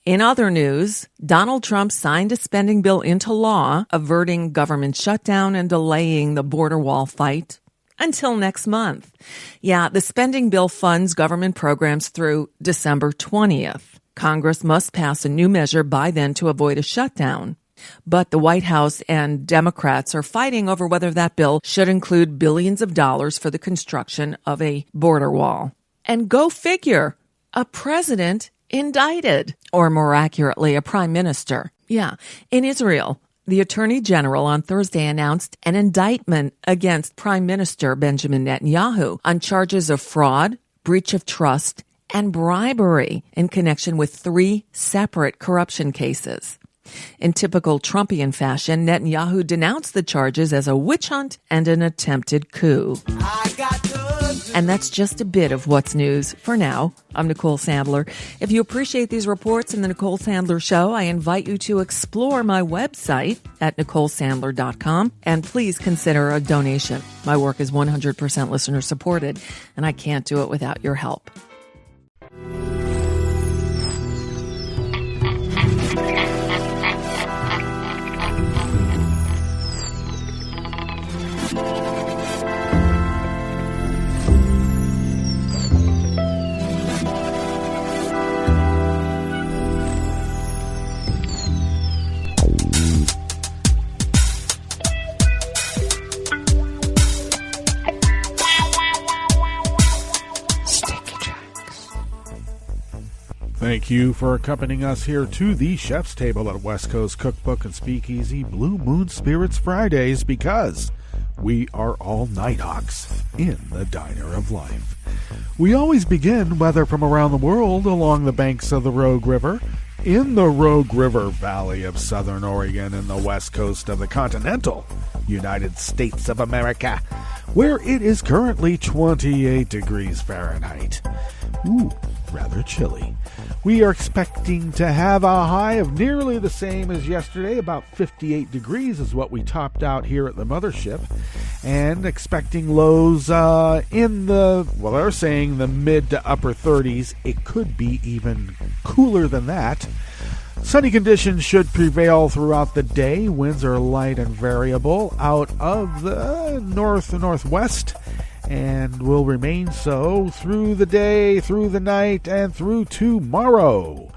In other news, Donald Trump signed a spending bill into law, averting government shutdown and delaying the border wall fight until next month. Yeah, the spending bill funds government programs through December 20th. Congress must pass a new measure by then to avoid a shutdown. But the White House and Democrats are fighting over whether that bill should include billions of dollars for the construction of a border wall. And go figure, a president indicted, or more accurately, a prime minister. Yeah, in Israel, the Attorney General on Thursday announced an indictment against Prime Minister Benjamin Netanyahu on charges of fraud, breach of trust, and bribery in connection with 3 separate corruption cases. In typical Trumpian fashion, Netanyahu denounced the charges as a witch hunt and an attempted coup. And that's just a bit of what's news for now. I'm Nicole Sandler. If you appreciate these reports in the Nicole Sandler Show, I invite you to explore my website at NicoleSandler.com, and please consider a donation. My work is 100% listener supported, and I can't do it without your help. Thank you for accompanying us here to the Chef's Table at West Coast Cookbook and Speakeasy Blue Moon Spirits Fridays, because we are all Nighthawks in the Diner of Life. We always begin weather from around the world along the banks of the Rogue River, in the Rogue River Valley of Southern Oregon and the west coast of the continental United States of America, where it is currently 28 degrees Fahrenheit. Ooh, rather chilly. We are expecting to have a high of nearly the same as yesterday. About 58 degrees is what we topped out here at the mothership. And expecting lows in the, well, they're saying the mid to upper 30s. It could be even cooler than that. Sunny conditions should prevail throughout the day. Winds are light and variable out of the north and northwest, and will remain so through the day, through the night, and through tomorrow.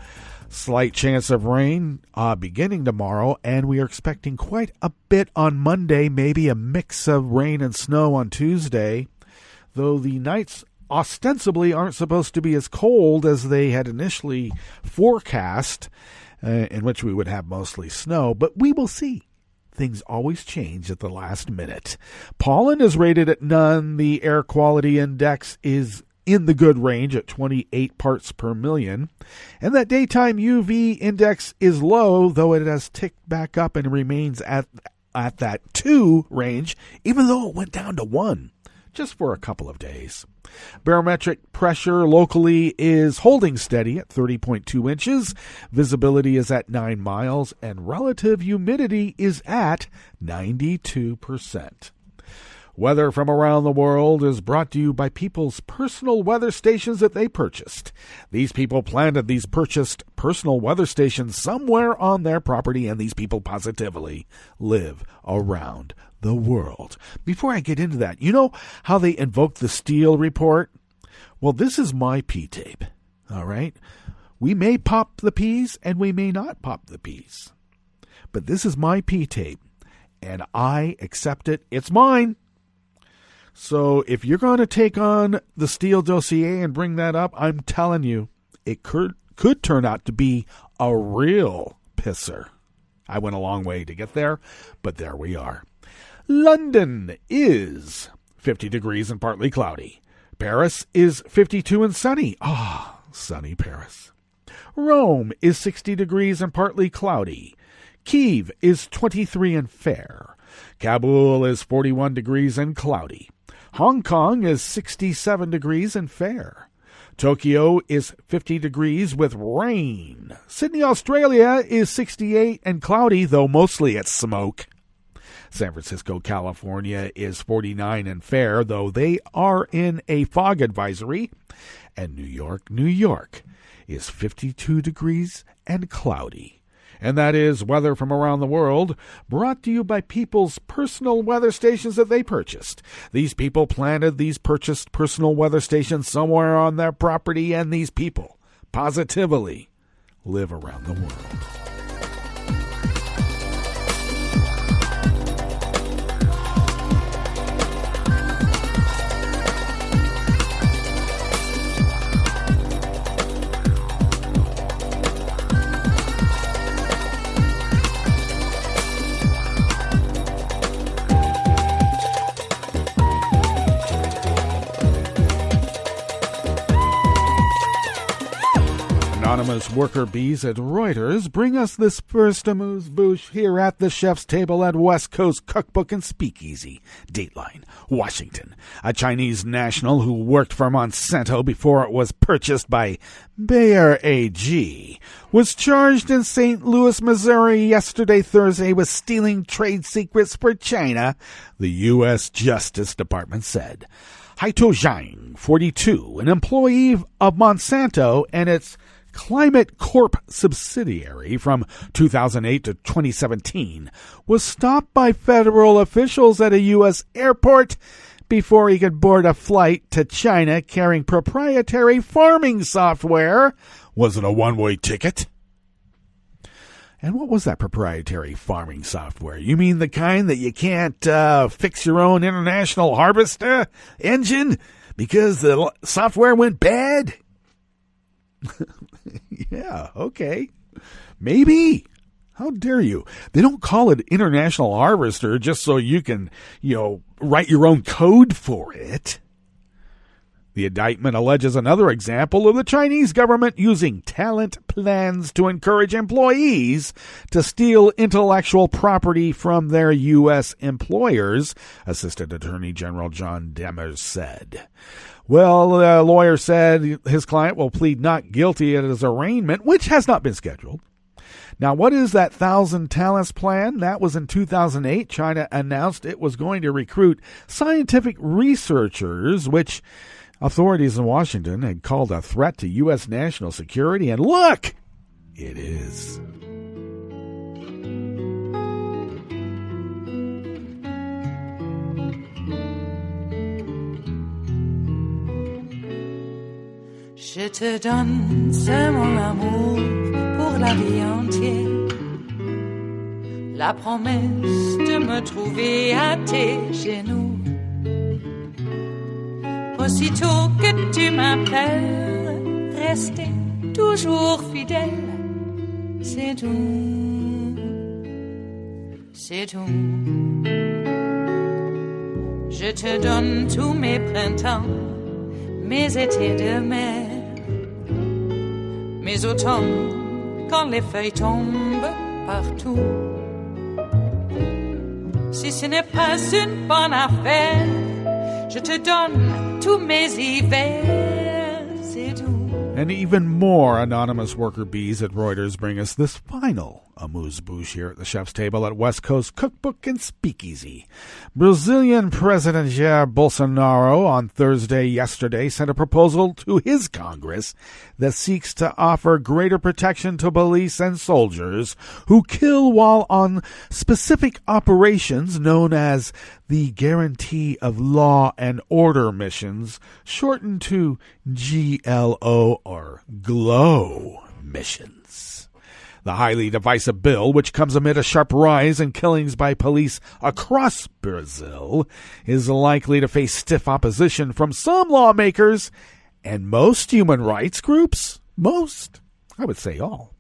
Slight chance of rain beginning tomorrow, and we are expecting quite a bit on Monday, maybe a mix of rain and snow on Tuesday, though the nights ostensibly aren't supposed to be as cold as they had initially forecast, in which we would have mostly snow, but we will see. Things always change at the last minute. Pollen is rated at none. The air quality index is in the good range at 28 parts per million. And that daytime UV index is low, though it has ticked back up and remains at that 2 range, even though it went down to 1 just for a couple of days. Barometric pressure locally is holding steady at 30.2 inches. Visibility is at 9 miles, and relative humidity is at 92%. Weather from around the world is brought to you by people's personal weather stations that they purchased. These people planted these purchased personal weather stations somewhere on their property, and these people positively live around the world. Before I get into that, you know how they invoke the Steele report? Well, this is my P-tape, all right? We may pop the P's and we may not pop the P's. But this is my P-tape, and I accept it. It's mine. So if you're going to take on the Steele dossier and bring that up, I'm telling you, it could turn out to be a real pisser. I went a long way to get there, but there we are. London is 50 degrees and partly cloudy. Paris is 52 and sunny. Sunny Paris. Rome is 60 degrees and partly cloudy. Kyiv is 23 and fair. Kabul is 41 degrees and cloudy. Hong Kong is 67 degrees and fair. Tokyo is 50 degrees with rain. Sydney, Australia is 68 and cloudy, though mostly it's smoke. San Francisco, California is 49 and fair, though they are in a fog advisory. And New York is 52 degrees and cloudy. And that is weather from around the world, brought to you by people's personal weather stations that they purchased. These people planted these purchased personal weather stations somewhere on their property, and these people positively live around the world. Anonymous worker bees at Reuters bring us this first amuse-bouche here at the chef's table at West Coast Cookbook and Speakeasy. Dateline, Washington. A Chinese national who worked for Monsanto before it was purchased by Bayer AG was charged in St. Louis, Missouri yesterday, Thursday, with stealing trade secrets for China, the U.S. Justice Department said. Haito Zhang, 42, an employee of Monsanto and its Climate Corp subsidiary from 2008 to 2017, was stopped by federal officials at a U.S. airport before he could board a flight to China carrying proprietary farming software. Was it a one-way ticket? And what was that proprietary farming software? You mean the kind that you can't fix your own international harvester engine because the software went bad? Yeah, okay. Maybe. How dare you? They don't call it International Harvester just so you can, write your own code for it. The indictment alleges another example of the Chinese government using talent plans to encourage employees to steal intellectual property from their U.S. employers, Assistant Attorney General John Demers said. Well, the lawyer said his client will plead not guilty at his arraignment, which has not been scheduled. Now, what is that 1,000 Talents plan? That was in 2008. China announced it was going to recruit scientific researchers, which authorities in Washington had called a threat to U.S. national security. And look, it is. Je te donne ce mon amour pour la vie entière, la promesse de me trouver à tes genoux. Aussitôt que tu m'appelles, rester toujours fidèle, c'est tout, c'est tout. Je te donne tous mes printemps, mes étés de mer, mes automnes quand les feuilles tombent partout. Si ce n'est pas une bonne affaire, je te donne tous mes hivers, c'est tout. And even more anonymous worker bees at Reuters bring us this final amuse-bouche here at the chef's table at West Coast Cookbook and Speakeasy. Brazilian President Jair Bolsonaro on yesterday sent a proposal to his Congress that seeks to offer greater protection to police and soldiers who kill while on specific operations known as the Guarantee of Law and Order missions, shortened to GLO or GLOW missions. The highly divisive bill, which comes amid a sharp rise in killings by police across Brazil, is likely to face stiff opposition from some lawmakers and most human rights groups. Most, I would say all.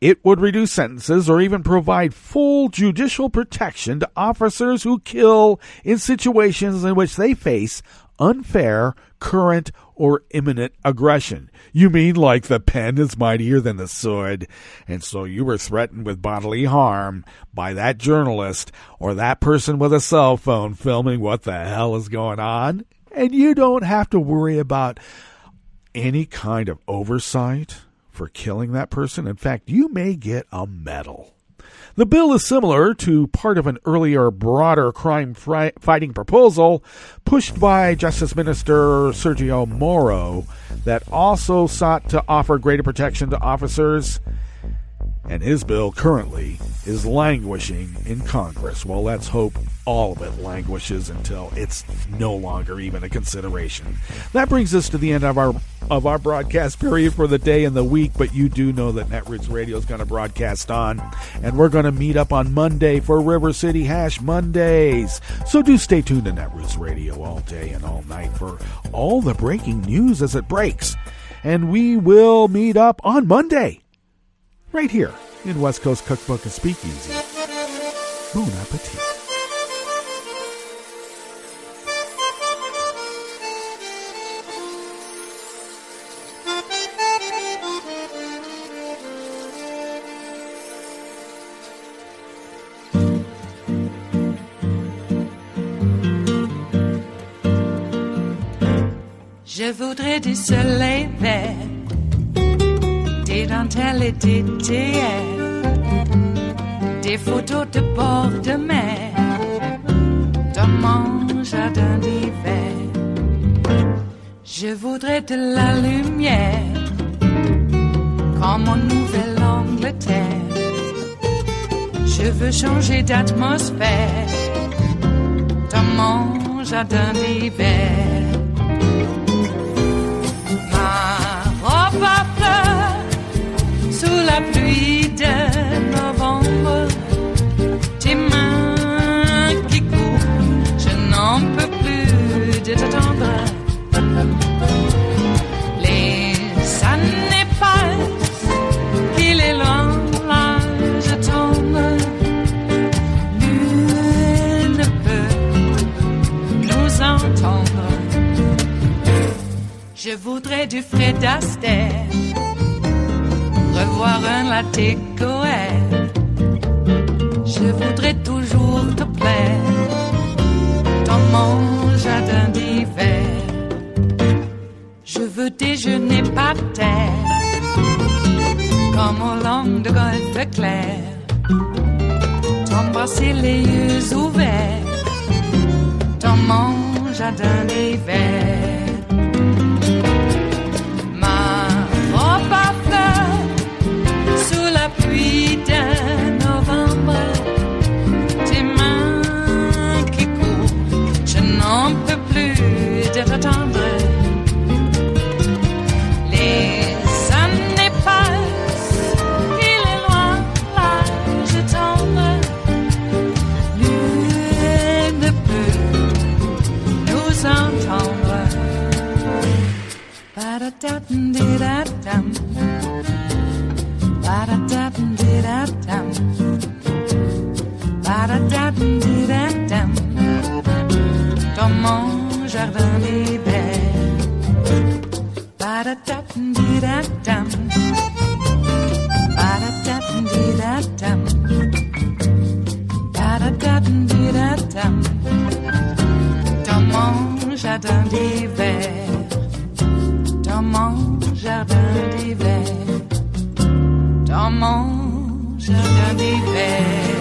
It would reduce sentences or even provide full judicial protection to officers who kill in situations in which they face unfair, current, or imminent aggression. You mean like the pen is mightier than the sword, and so you were threatened with bodily harm by that journalist or that person with a cell phone filming what the hell is going on, and you don't have to worry about any kind of oversight for killing that person. In fact, you may get a medal. The bill is similar to part of an earlier, broader crime-fighting proposal pushed by Justice Minister Sergio Moro that also sought to offer greater protection to officers And his bill currently is languishing in Congress. Well, let's hope all of it languishes until it's no longer even a consideration. That brings us to the end of our broadcast period for the day and the week, but you do know that Netroots Radio is going to broadcast on, and we're going to meet up on Monday for River City Hash Mondays. So do stay tuned to Netroots Radio all day and all night for all the breaking news as it breaks. And we will meet up on Monday, right here in West Coast Cookbook and Speakeasy. Bon appetit. Je voudrais du soleil vert, des dentelles et des théâtres, des photos de bord de mer, dans mon jardin d'hiver. Je voudrais de la lumière, comme en Nouvelle-Angleterre. Je veux changer d'atmosphère, dans mon jardin d'hiver. Ma fleur sous la pluie de novembre, tes mains qui courent, je n'en peux plus de t'attendre. Les années passent, qu'il est loin, là je tombe. Nul ne peut nous entendre. Je voudrais du Fred Astaire, revoir un latte Coeur. Je voudrais toujours te plaire dans mon jardin d'hiver. Je veux déjeuner par terre, comme au long de golfe clair, t'embrasser les yeux ouverts dans mon jardin d'hiver. Pluie de novembre, tes mains qui courent, je n'en peux plus de t'attendre. Les années passent, il est loin, là je tombe. Nul ne peut nous entendre. Ba-da-da-dum-di-da-dum. Ba-da-da-dum-di-da-dum. Ba-da-da-dum-di-da-dum. Dans mon jardin d'hiver. Ba-da-da-dum-di-da-dum. Ba-da-da-dum-di-da-dum. Ba-da-da-dum-di-da-dum. Dans mon jardin d'hiver. Dans mon jardin d'hiver. Dans mon jardin d'hiver.